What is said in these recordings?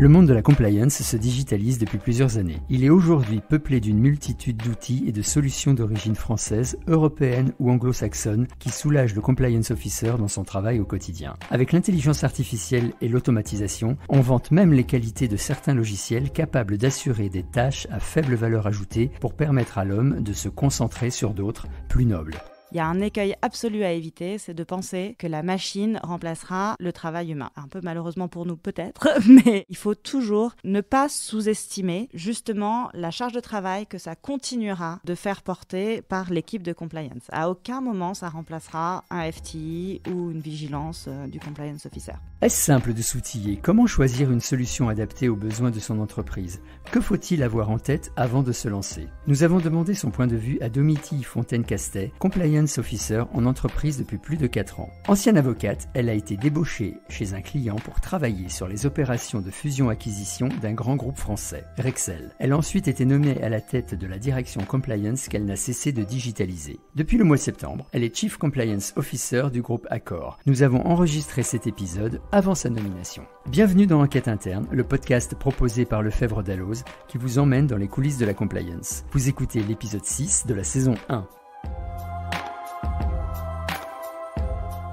Le monde de la compliance se digitalise depuis plusieurs années. Il est aujourd'hui peuplé d'une multitude d'outils et de solutions d'origine française, européenne ou anglo-saxonne qui soulagent le compliance officer dans son travail au quotidien. Avec l'intelligence artificielle et l'automatisation, on vante même les qualités de certains logiciels capables d'assurer des tâches à faible valeur ajoutée pour permettre à l'homme de se concentrer sur d'autres plus nobles. Il y a un écueil absolu à éviter, c'est de penser que la machine remplacera le travail humain. Un peu malheureusement pour nous peut-être, mais il faut toujours ne pas sous-estimer justement la charge de travail que ça continuera de faire porter par l'équipe de compliance. À aucun moment ça remplacera un FTE ou une vigilance du compliance officer. Est-ce simple de s'outiller? Comment choisir une solution adaptée aux besoins de son entreprise? Que faut-il avoir en tête avant de se lancer? Nous avons demandé son point de vue à Domitille Fontaine-Castet, compliance officer en entreprise depuis plus de 4 ans. Ancienne avocate, elle a été débauchée chez un client pour travailler sur les opérations de fusion-acquisition d'un grand groupe français, Rexel. Elle a ensuite été nommée à la tête de la direction compliance qu'elle n'a cessé de digitaliser. Depuis le mois de septembre, elle est Chief Compliance Officer du groupe Accor. Nous avons enregistré cet épisode avant sa nomination. Bienvenue dans Enquête Interne, le podcast proposé par Lefebvre Dalloz qui vous emmène dans les coulisses de la compliance. Vous écoutez l'épisode 6 de la saison 1.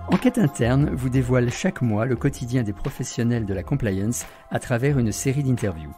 Enquête Interne vous dévoile chaque mois le quotidien des professionnels de la compliance à travers une série d'interviews.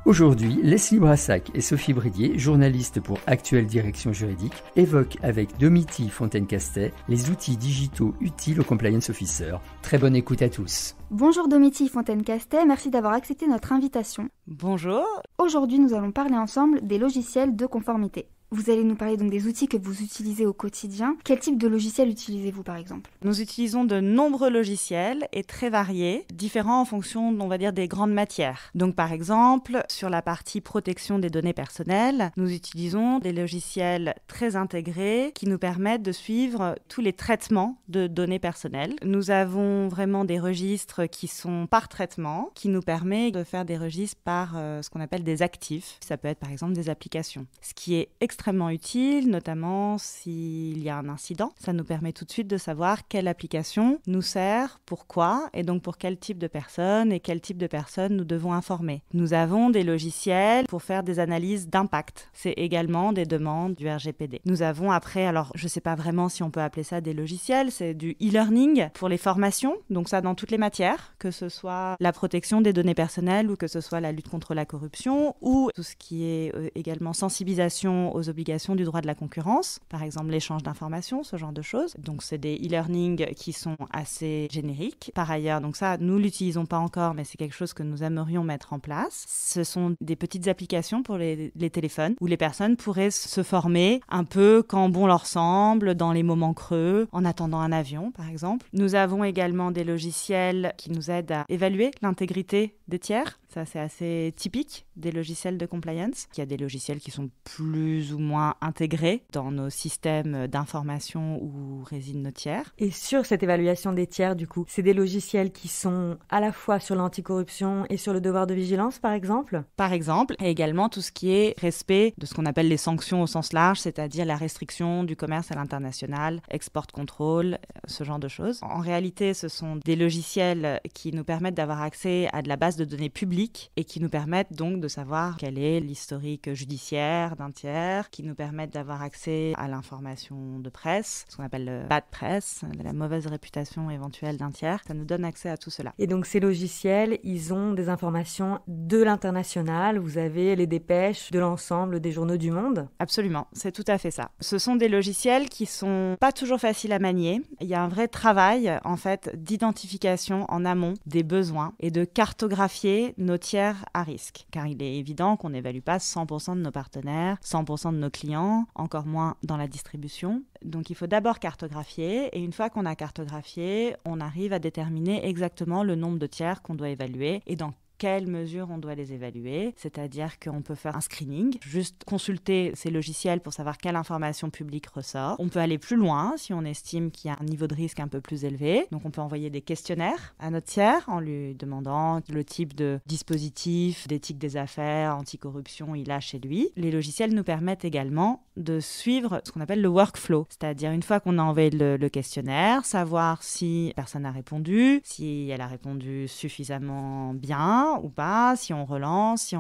Aujourd'hui, Leslie Brassac et Sophie Bridier, journalistes pour Actuelle Direction Juridique, évoquent avec Domitille Fontaine-Castet les outils digitaux utiles aux compliance officers. Très bonne écoute à tous. Bonjour Domitille Fontaine-Castet, merci d'avoir accepté notre invitation. Bonjour. Aujourd'hui, nous allons parler ensemble des logiciels de conformité. Vous allez nous parler donc des outils que vous utilisez au quotidien. Quel type de logiciel utilisez-vous par exemple? Nous utilisons de nombreux logiciels et très variés, différents en fonction, on va dire, des grandes matières. Donc par exemple, sur la partie protection des données personnelles, nous utilisons des logiciels très intégrés qui nous permettent de suivre tous les traitements de données personnelles. Nous avons vraiment des registres qui sont par traitement, qui nous permet de faire des registres par ce qu'on appelle des actifs. Ça peut être par exemple des applications. Ce qui est extrêmement utile, notamment s'il y a un incident. Ça nous permet tout de suite de savoir quelle application nous sert, pourquoi, et donc pour quel type de personnes et quel type de personnes nous devons informer. Nous avons des logiciels pour faire des analyses d'impact. C'est également des demandes du RGPD. Nous avons après, alors je ne sais pas vraiment si on peut appeler ça des logiciels, c'est du e-learning pour les formations, donc ça dans toutes les matières, que ce soit la protection des données personnelles ou que ce soit la lutte contre la corruption ou tout ce qui est également sensibilisation aux obligations du droit de la concurrence, par exemple l'échange d'informations, ce genre de choses. Donc c'est des e-learning qui sont assez génériques. Par ailleurs, donc ça, nous l'utilisons pas encore, mais c'est quelque chose que nous aimerions mettre en place. Ce sont des petites applications pour les téléphones où les personnes pourraient se former un peu quand bon leur semble, dans les moments creux, en attendant un avion, par exemple. Nous avons également des logiciels qui nous aident à évaluer l'intégrité des tiers. Ça, c'est assez typique des logiciels de compliance. Il y a des logiciels qui sont plus ou moins intégrés dans nos systèmes d'information où résident nos tiers. Et sur cette évaluation des tiers, du coup, c'est des logiciels qui sont à la fois sur l'anticorruption et sur le devoir de vigilance, par exemple? Par exemple, et également tout ce qui est respect de ce qu'on appelle les sanctions au sens large, c'est-à-dire la restriction du commerce à l'international, export control, ce genre de choses. En réalité, ce sont des logiciels qui nous permettent d'avoir accès à de la base de données publiques et qui nous permettent donc de savoir quel est l'historique judiciaire d'un tiers, qui nous permettent d'avoir accès à l'information de presse, ce qu'on appelle le bad press, la mauvaise réputation éventuelle d'un tiers. Ça nous donne accès à tout cela. Et donc ces logiciels, ils ont des informations de l'international. Vous avez les dépêches de l'ensemble des journaux du monde? Absolument, c'est tout à fait ça. Ce sont des logiciels qui sont pas toujours faciles à manier. Il y a un vrai travail en fait d'identification en amont des besoins et de cartographier nos tiers à risque. Car il est évident qu'on n'évalue pas 100% de nos partenaires, 100% de nos clients, encore moins dans la distribution. Donc il faut d'abord cartographier et une fois qu'on a cartographié, on arrive à déterminer exactement le nombre de tiers qu'on doit évaluer et dans quelles mesures on doit les évaluer, c'est-à-dire qu'on peut faire un screening, juste consulter ces logiciels pour savoir quelle information publique ressort. On peut aller plus loin si on estime qu'il y a un niveau de risque un peu plus élevé. Donc on peut envoyer des questionnaires à notre tiers en lui demandant le type de dispositif, d'éthique des affaires, anticorruption il a chez lui. Les logiciels nous permettent également de suivre ce qu'on appelle le workflow. C'est-à-dire, une fois qu'on a envoyé le questionnaire, savoir si personne a répondu, si elle a répondu suffisamment bien ou pas, si on relance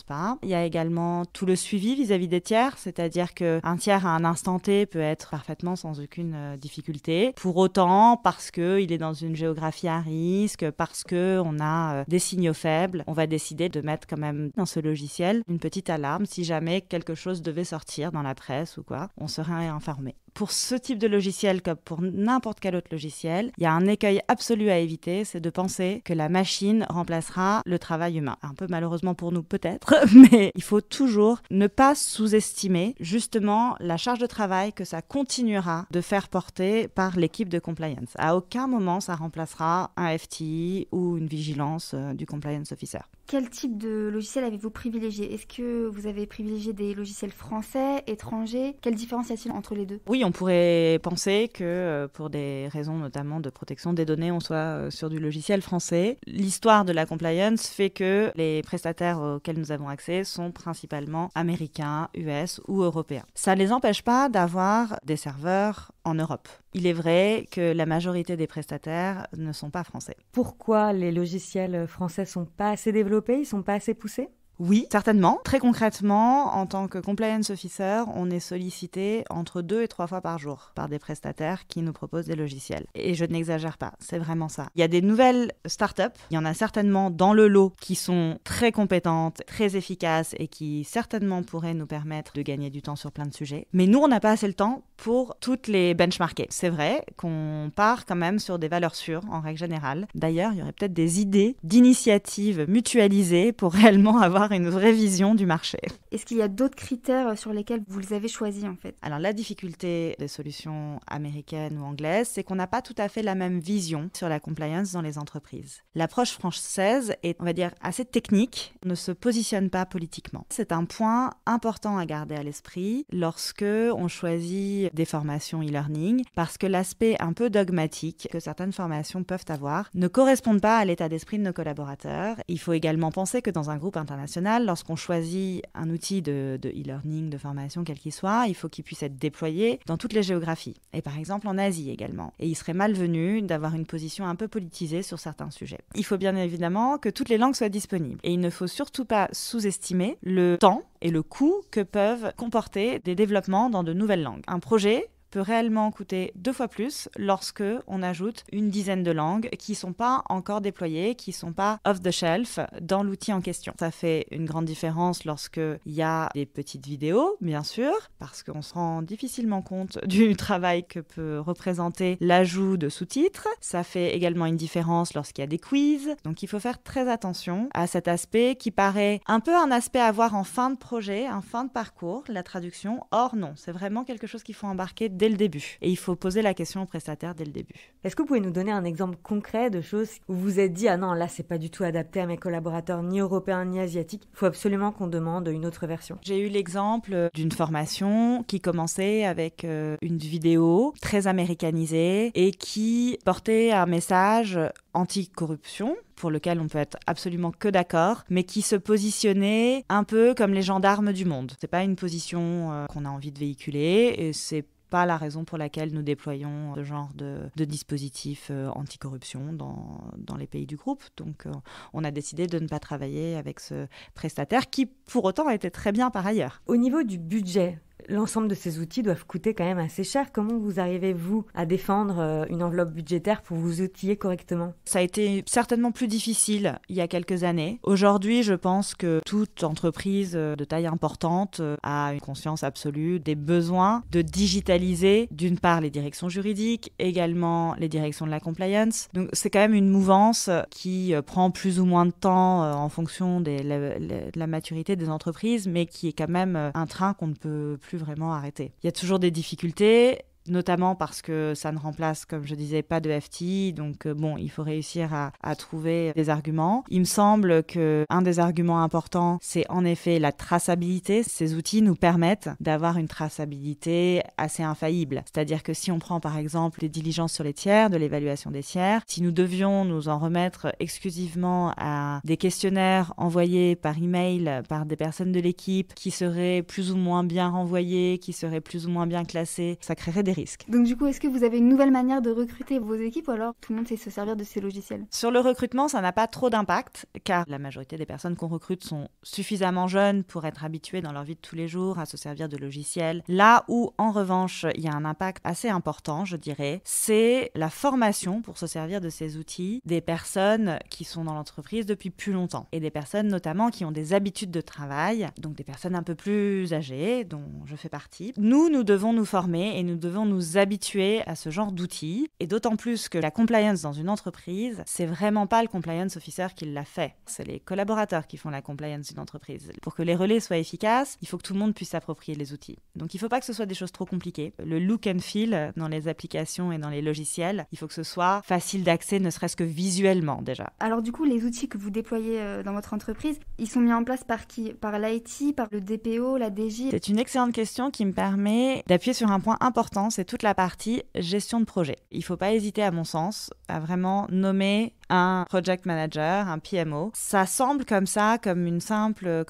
pas. Il y a également tout le suivi vis-à-vis des tiers, c'est-à-dire qu'un tiers à un instant T peut être parfaitement sans aucune difficulté. Pour autant, parce qu'il est dans une géographie à risque, parce qu'on a des signaux faibles, on va décider de mettre quand même dans ce logiciel une petite alarme si jamais quelque chose devait sortir dans la presse ou quoi, on serait informé. Pour ce type de logiciel, comme pour n'importe quel autre logiciel, il y a un écueil absolu à éviter, c'est de penser que la machine remplacera le travail humain. Un peu malheureusement pour nous peut-être, mais il faut toujours ne pas sous-estimer justement la charge de travail que ça continuera de faire porter par l'équipe de compliance. À aucun moment ça remplacera un FTE ou une vigilance du compliance officer. Quel type de logiciel avez-vous privilégié? Est-ce que vous avez privilégié des logiciels français, étrangers? Quelle différence y a-t-il entre les deux? Oui, on pourrait penser que pour des raisons notamment de protection des données, on soit sur du logiciel français. L'histoire de la compliance fait que les prestataires auxquels nous avons accès sont principalement américains, US ou européens. Ça ne les empêche pas d'avoir des serveurs en Europe. Il est vrai que la majorité des prestataires ne sont pas français. Pourquoi les logiciels français sont pas assez développés, ils sont pas assez poussés ? Oui, certainement. Très concrètement, en tant que compliance officer, on est sollicité entre 2 et 3 fois par jour par des prestataires qui nous proposent des logiciels. Et je n'exagère pas, c'est vraiment ça. Il y a des nouvelles startups, il y en a certainement dans le lot qui sont très compétentes, très efficaces et qui certainement pourraient nous permettre de gagner du temps sur plein de sujets. Mais nous, on n'a pas assez le temps pour toutes les benchmarker. C'est vrai qu'on part quand même sur des valeurs sûres en règle générale. D'ailleurs, il y aurait peut-être des idées d'initiatives mutualisées pour réellement avoir une vraie vision du marché. Est-ce qu'il y a d'autres critères sur lesquels vous les avez choisis en fait? Alors la difficulté des solutions américaines ou anglaises, c'est qu'on n'a pas tout à fait la même vision sur la compliance dans les entreprises. L'approche française est, on va dire, assez technique, ne se positionne pas politiquement. C'est un point important à garder à l'esprit lorsque on choisit des formations e-learning, parce que l'aspect un peu dogmatique que certaines formations peuvent avoir ne correspond pas à l'état d'esprit de nos collaborateurs. Il faut également penser que dans un groupe international, lorsqu'on choisit un outil de e-learning, de formation, quel qu'il soit, il faut qu'il puisse être déployé dans toutes les géographies. Et par exemple en Asie également. Et il serait malvenu d'avoir une position un peu politisée sur certains sujets. Il faut bien évidemment que toutes les langues soient disponibles. Et il ne faut surtout pas sous-estimer le temps et le coût que peuvent comporter des développements dans de nouvelles langues. Un projet peut réellement coûter 2 fois plus lorsque on ajoute une dizaine de langues qui ne sont pas encore déployées, qui ne sont pas off the shelf dans l'outil en question. Ça fait une grande différence lorsqu'il y a des petites vidéos, bien sûr, parce qu'on se rend difficilement compte du travail que peut représenter l'ajout de sous-titres. Ça fait également une différence lorsqu'il y a des quiz. Donc il faut faire très attention à cet aspect qui paraît un peu un aspect à voir en fin de projet, en fin de parcours, la traduction. Or non, c'est vraiment quelque chose qu'il faut embarquer dès le début. Et il faut poser la question au prestataire dès le début. Est-ce que vous pouvez nous donner un exemple concret de choses où vous vous êtes dit « Ah non, là, c'est pas du tout adapté à mes collaborateurs ni européens ni asiatiques. Il faut absolument qu'on demande une autre version. » J'ai eu l'exemple d'une formation qui commençait avec une vidéo très américanisée et qui portait un message anti-corruption, pour lequel on peut être absolument que d'accord, mais qui se positionnait un peu comme les gendarmes du monde. C'est pas une position qu'on a envie de véhiculer et c'est pas la raison pour laquelle nous déployons ce genre de dispositif anticorruption dans les pays du groupe. Donc on a décidé de ne pas travailler avec ce prestataire qui pour autant était très bien par ailleurs. Au niveau du budget, l'ensemble de ces outils doivent coûter quand même assez cher. Comment vous arrivez, vous, à défendre une enveloppe budgétaire pour vous outiller correctement? Ça a été certainement plus difficile il y a quelques années. Aujourd'hui, je pense que toute entreprise de taille importante a une conscience absolue des besoins de digitaliser, d'une part, les directions juridiques, également les directions de la compliance. Donc, c'est quand même une mouvance qui prend plus ou moins de temps en fonction de la maturité des entreprises, mais qui est quand même un train qu'on ne peut plus vraiment arrêter. Il y a toujours des difficultés. notamment parce que ça ne remplace, comme je disais, pas de FTI. Donc il faut réussir à trouver des arguments. Il me semble qu'un des arguments importants, c'est en effet la traçabilité. Ces outils nous permettent d'avoir une traçabilité assez infaillible. C'est-à-dire que si on prend par exemple les diligences sur les tiers, de l'évaluation des tiers, si nous devions nous en remettre exclusivement à des questionnaires envoyés par email par des personnes de l'équipe qui seraient plus ou moins bien renvoyés, qui seraient plus ou moins bien classés, ça créerait des risques. Donc du coup, est-ce que vous avez une nouvelle manière de recruter vos équipes ou alors tout le monde sait se servir de ces logiciels? Sur le recrutement, ça n'a pas trop d'impact car la majorité des personnes qu'on recrute sont suffisamment jeunes pour être habituées dans leur vie de tous les jours à se servir de logiciels. Là où, en revanche, il y a un impact assez important, je dirais, c'est la formation pour se servir de ces outils des personnes qui sont dans l'entreprise depuis plus longtemps et des personnes notamment qui ont des habitudes de travail, donc des personnes un peu plus âgées, dont je fais partie. Nous devons nous former et nous devons nous habituer à ce genre d'outils et d'autant plus que la compliance dans une entreprise, c'est vraiment pas le compliance officer qui l'a fait. C'est les collaborateurs qui font la compliance d'une entreprise. Pour que les relais soient efficaces, il faut que tout le monde puisse s'approprier les outils. Donc il ne faut pas que ce soit des choses trop compliquées. Le look and feel dans les applications et dans les logiciels, il faut que ce soit facile d'accès, ne serait-ce que visuellement déjà. Alors du coup, les outils que vous déployez dans votre entreprise, ils sont mis en place par qui? Par l'IT, par le DPO, la DJ? C'est une excellente question qui me permet d'appuyer sur un point important, c'est toute la partie gestion de projet. Il ne faut pas hésiter, à mon sens, à vraiment nommer un project manager, un PMO. Ça semble comme ça, comme une simple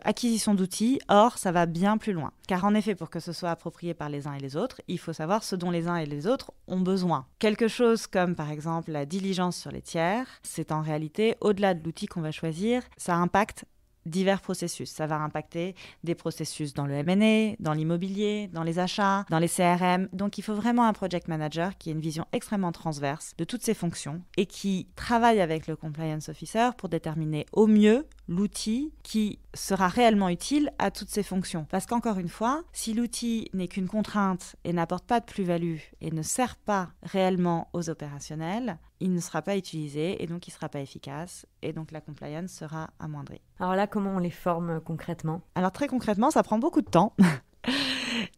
acquisition d'outils. Or, ça va bien plus loin. Car en effet, pour que ce soit approprié par les uns et les autres, il faut savoir ce dont les uns et les autres ont besoin. Quelque chose comme, par exemple, la diligence sur les tiers, c'est en réalité, au-delà de l'outil qu'on va choisir, ça impacte divers processus. Ça va impacter des processus dans le M&A, dans l'immobilier, dans les achats, dans les CRM. Donc, il faut vraiment un project manager qui ait une vision extrêmement transverse de toutes ces fonctions et qui travaille avec le compliance officer pour déterminer au mieux l'outil qui sera réellement utile à toutes ces fonctions. Parce qu'encore une fois, si l'outil n'est qu'une contrainte et n'apporte pas de plus-value et ne sert pas réellement aux opérationnels, il ne sera pas utilisé et donc il ne sera pas efficace et donc la compliance sera amoindrie. Alors là, comment on les forme concrètement? Alors très concrètement, ça prend beaucoup de temps.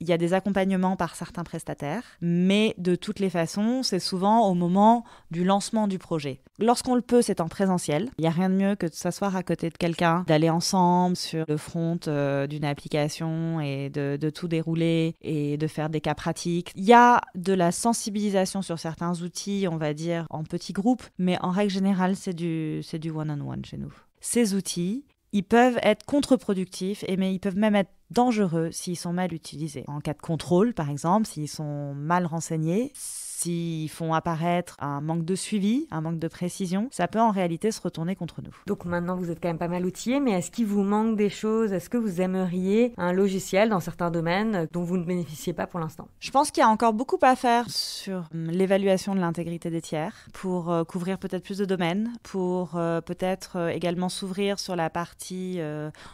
Il y a des accompagnements par certains prestataires, mais de toutes les façons, c'est souvent au moment du lancement du projet. Lorsqu'on le peut, c'est en présentiel. Il n'y a rien de mieux que de s'asseoir à côté de quelqu'un, d'aller ensemble sur le front d'une application et de tout dérouler et de faire des cas pratiques. Il y a de la sensibilisation sur certains outils, on va dire, en petits groupes, mais en règle générale, c'est du one-on-one chez nous. Ces outils, ils peuvent être contre-productifs, mais ils peuvent même être dangereux s'ils sont mal utilisés. En cas de contrôle, par exemple, s'ils sont mal renseignés, s'ils font apparaître un manque de suivi, un manque de précision, ça peut en réalité se retourner contre nous. Donc maintenant, vous êtes quand même pas mal outillés, mais est-ce qu'il vous manque des choses? Est-ce que vous aimeriez un logiciel dans certains domaines dont vous ne bénéficiez pas pour l'instant? Je pense qu'il y a encore beaucoup à faire sur l'évaluation de l'intégrité des tiers pour couvrir peut-être plus de domaines, pour peut-être également s'ouvrir sur la partie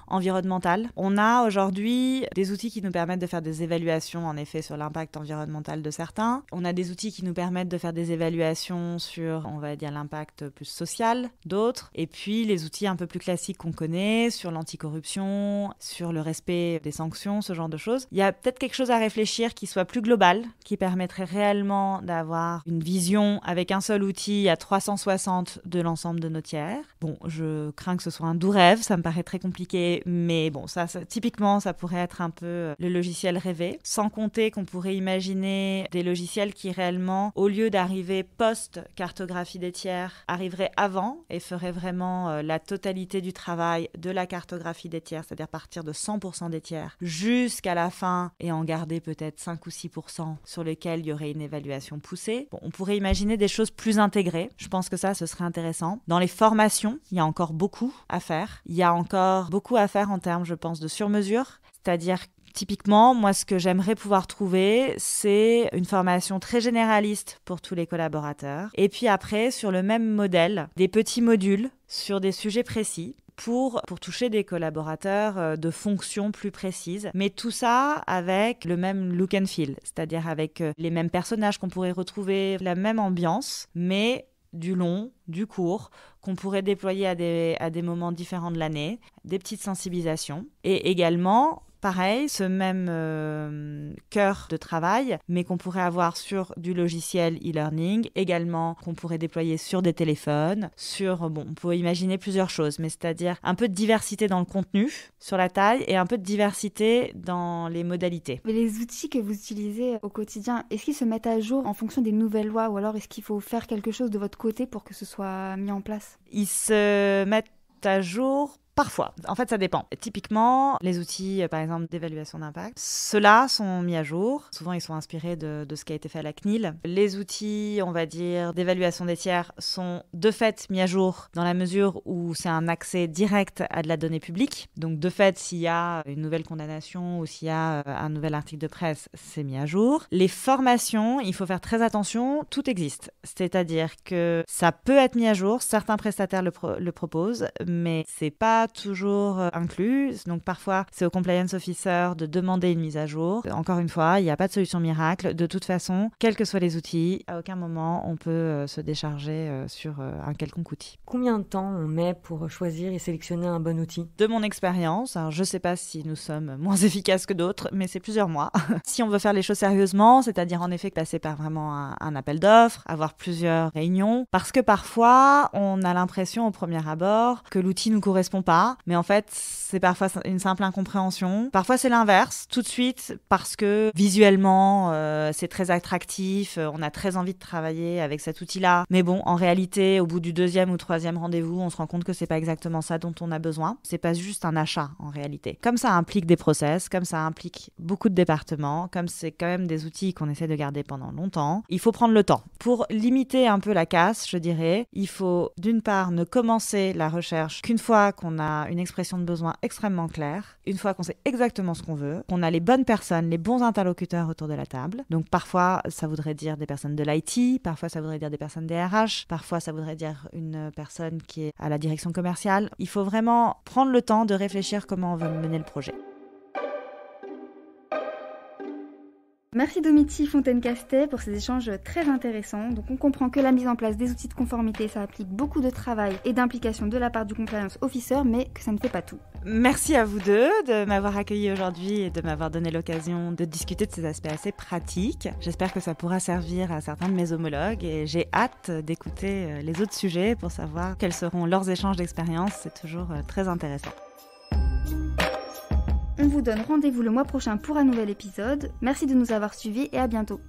environnementale. On a aujourd'hui des outils qui nous permettent de faire des évaluations, en effet, sur l'impact environnemental de certains. On a des outils qui nous permettent de faire des évaluations sur, on va dire, l'impact plus social d'autres. Et puis, les outils un peu plus classiques qu'on connaît, sur l'anticorruption, sur le respect des sanctions, ce genre de choses. Il y a peut-être quelque chose à réfléchir qui soit plus global, qui permettrait réellement d'avoir une vision avec un seul outil à 360 de l'ensemble de nos tiers. Bon, je crains que ce soit un doux rêve, ça me paraît très compliqué, mais bon, ça typiquement, ça pourrait être un peu le logiciel rêvé. Sans compter qu'on pourrait imaginer des logiciels qui réellement, au lieu d'arriver post-cartographie des tiers, arriveraient avant et feraient vraiment la totalité du travail de la cartographie des tiers, c'est-à-dire partir de 100% des tiers jusqu'à la fin et en garder peut-être 5 ou 6% sur lesquels il y aurait une évaluation poussée. Bon, on pourrait imaginer des choses plus intégrées. Je pense que ça, ce serait intéressant. Dans les formations, il y a encore beaucoup à faire. Il y a encore beaucoup à faire en termes, je pense, de sur-mesure, c'est-à-dire typiquement, moi, ce que j'aimerais pouvoir trouver, c'est une formation très généraliste pour tous les collaborateurs. Et puis après, sur le même modèle, des petits modules sur des sujets précis pour toucher des collaborateurs de fonctions plus précises. Mais tout ça avec le même look and feel, c'est-à-dire avec les mêmes personnages qu'on pourrait retrouver, la même ambiance, mais du long, du court, qu'on pourrait déployer à des moments différents de l'année, des petites sensibilisations. Et également, pareil, ce même cœur de travail, mais qu'on pourrait avoir sur du logiciel e-learning, également qu'on pourrait déployer sur des téléphones, on peut imaginer plusieurs choses, mais c'est-à-dire un peu de diversité dans le contenu, sur la taille, et un peu de diversité dans les modalités. Mais les outils que vous utilisez au quotidien, est-ce qu'ils se mettent à jour en fonction des nouvelles lois, ou alors est-ce qu'il faut faire quelque chose de votre côté pour que ce soit mis en place? Ils se mettent à jour parfois. En fait, ça dépend. Typiquement, les outils, par exemple, d'évaluation d'impact, ceux-là sont mis à jour. Souvent, ils sont inspirés de ce qui a été fait à la CNIL. Les outils, on va dire, d'évaluation des tiers sont de fait mis à jour dans la mesure où c'est un accès direct à de la donnée publique. Donc, de fait, s'il y a une nouvelle condamnation ou s'il y a un nouvel article de presse, c'est mis à jour. Les formations, il faut faire très attention, tout existe. C'est-à-dire que ça peut être mis à jour, certains prestataires le proposent, mais c'est pas toujours inclus. Donc parfois, c'est au compliance officer de demander une mise à jour. Encore une fois, il n'y a pas de solution miracle. De toute façon, quels que soient les outils, à aucun moment on peut se décharger sur un quelconque outil. Combien de temps on met pour choisir et sélectionner un bon outil? De mon expérience, alors je ne sais pas si nous sommes moins efficaces que d'autres, mais c'est plusieurs mois. Si on veut faire les choses sérieusement, c'est-à-dire en effet passer par vraiment un appel d'offres, avoir plusieurs réunions, parce que parfois on a l'impression au premier abord que l'outil nous correspond pas. Mais en fait, c'est parfois une simple incompréhension. Parfois, c'est l'inverse, tout de suite, parce que visuellement, c'est très attractif, on a très envie de travailler avec cet outil-là. Mais bon, en réalité, au bout du 2e ou 3e rendez-vous, on se rend compte que c'est pas exactement ça dont on a besoin. C'est pas juste un achat, en réalité. Comme ça implique des process, comme ça implique beaucoup de départements, comme c'est quand même des outils qu'on essaie de garder pendant longtemps, il faut prendre le temps. Pour limiter un peu la casse, je dirais, il faut d'une part ne commencer la recherche qu'une fois qu'on a une expression de besoin extrêmement claire, une fois qu'on sait exactement ce qu'on veut, qu'on a les bonnes personnes, les bons interlocuteurs autour de la table. Donc parfois, ça voudrait dire des personnes de l'IT, parfois ça voudrait dire des personnes des RH, parfois ça voudrait dire une personne qui est à la direction commerciale. Il faut vraiment prendre le temps de réfléchir comment on veut mener le projet. Merci Domitille Fontaine-Castet pour ces échanges très intéressants. Donc on comprend que la mise en place des outils de conformité, ça implique beaucoup de travail et d'implication de la part du compliance officer, mais que ça ne fait pas tout. Merci à vous deux de m'avoir accueilli aujourd'hui et de m'avoir donné l'occasion de discuter de ces aspects assez pratiques. J'espère que ça pourra servir à certains de mes homologues et j'ai hâte d'écouter les autres sujets pour savoir quels seront leurs échanges d'expérience. C'est toujours très intéressant. On vous donne rendez-vous le mois prochain pour un nouvel épisode. Merci de nous avoir suivis et à bientôt.